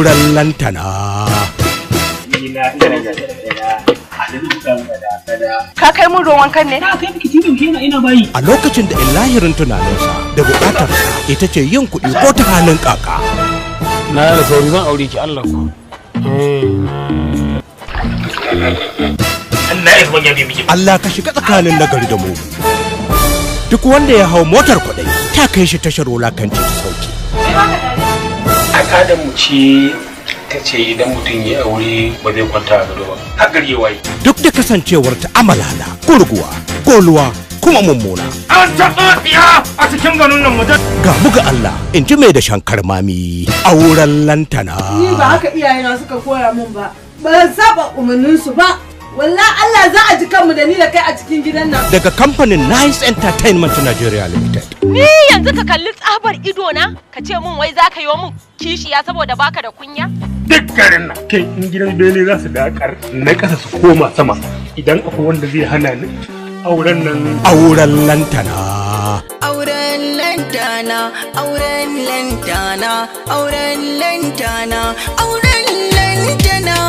auren lantana. Ka kai mun ruwan kan ne? Na kai miki tibin ina bayi. A lokacin da lahirin tunaninsa da bukatarsa ita ce yin kuɗi ko ta halin kaka. Na da sauri zan aure ki Allah ku. Allah ka shiga tsakanin nagari da mu. Duk wanda ya hau motar kuɗi ta kai shi tashar wulakanci ta sauki. Al'adar mu ce ta ce idan mutum ya aure ba zai kwanta a gado ba. Har gari ya waye. Duk da kasancewar ta amalala, gurguwa, goluwa kuma mummuna. An taɓa tsiya a cikin garin nan mutum. Ga mu ga Allah in ji mai da shankar mami auren lantana. Ni ba haka iyayena suka koya min ba. Ban saba umarninsu ba. Wallahi Allah za a ji kanmu da ni da kai a cikin gidan nan. Daga kamfanin Nice Entertainment Nigeria Limited. Ni yanzu ka kalli tsabar ido na ka ce mun wai za ka yi mun kishiya saboda baka da kunya? Duk garin nan kai in gidan bene za su dakar na ƙasa su koma sama idan akwai wanda zai hana ni auren nan. Auren lantana. Auren lantana, auren lantana, auren lantana, auren lantana.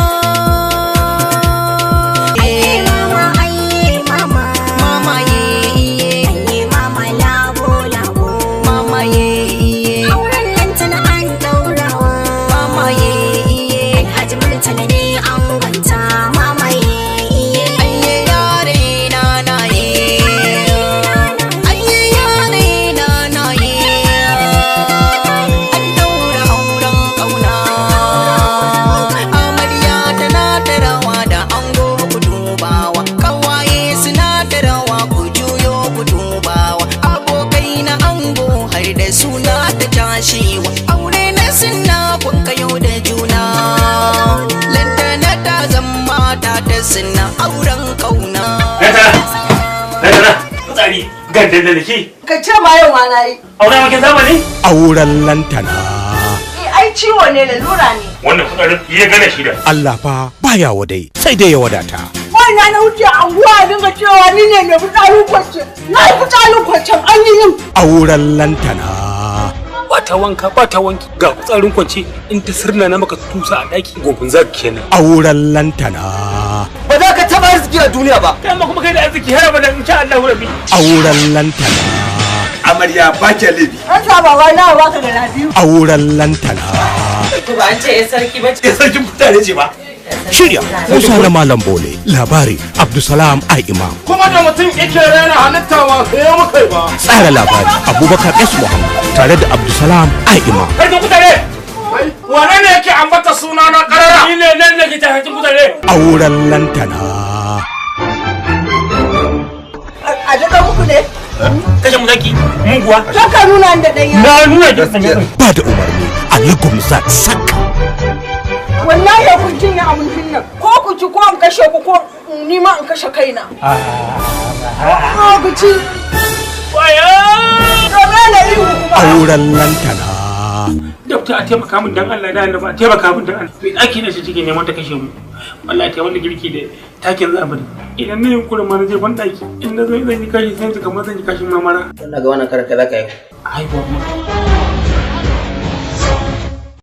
Aure na suna kun kayo da juna. Lantana ta zama ta suna auren kauna. Lantana, tsari gandan da ke. Ka ce ma yau ma na yi. Auren makin zamani? Auren lantana. Ai ciwo ne lalura ne. Wannan fitsarin ya gane shi da. Allah fa baya wadai sai dai ya wadata. Wannan na wuce anguwa a dinga cewa ni ne mai fitsarin kwance. Na yi fitsarin kwancen an yi yin. Auren lantana. Ba ta wanka ba ta wanki ga tsarin kwance in ta sirna na maka tusa a daki gobin zaki kenan. Auren lantana. Ba za ka taba arziki a duniya ba. Kai ma kuma kai da arziki har abada insha Allah rabbi. Auren lantana. Amarya ba ke laifi. An saba wai na baka da lafiya. Auren lantana. To ba an ce ya sarki ba ce. Ya sarkin mutane ce ba. Shirya Musa na Malam Bole. Labari Abdulsalam Ai Imam. Kuma da mutum yake rena halitta wa sai ya mukai ba. Tsara labari Abubakar S. Muhammad tare da Abdulsalam Ai Imam. Kai da kutare. Wane ne yake ambata suna na karara? Ni ne nan da ke tafi kutare. Auren lantana. A daga muku ne? Kashe mu zaki muguwa. Ka nuna da ɗanya. Na nuna ki sanya. Ba da umarni Ali Gumza Saka. Wallahi ya kun cinye abincin nan. Ko ku ci ko in kashe ku ko ni ma in kashe kaina. Ku ci. Waya! Dobe na ihu kuma. Auren lantana. Dokta a taimaka min dan Allah da Allah a taimaka min dan Allah. Bai daki ne shi take neman ta kashe mu. Wallahi ta wanda girki da takin zamani. Idan ne yunkurin ma je ban daki. In na zo zan yi kashi sai kamar zan yi kashin mamara. Wannan ga wannan karaka zaka yi. Ai ba mu.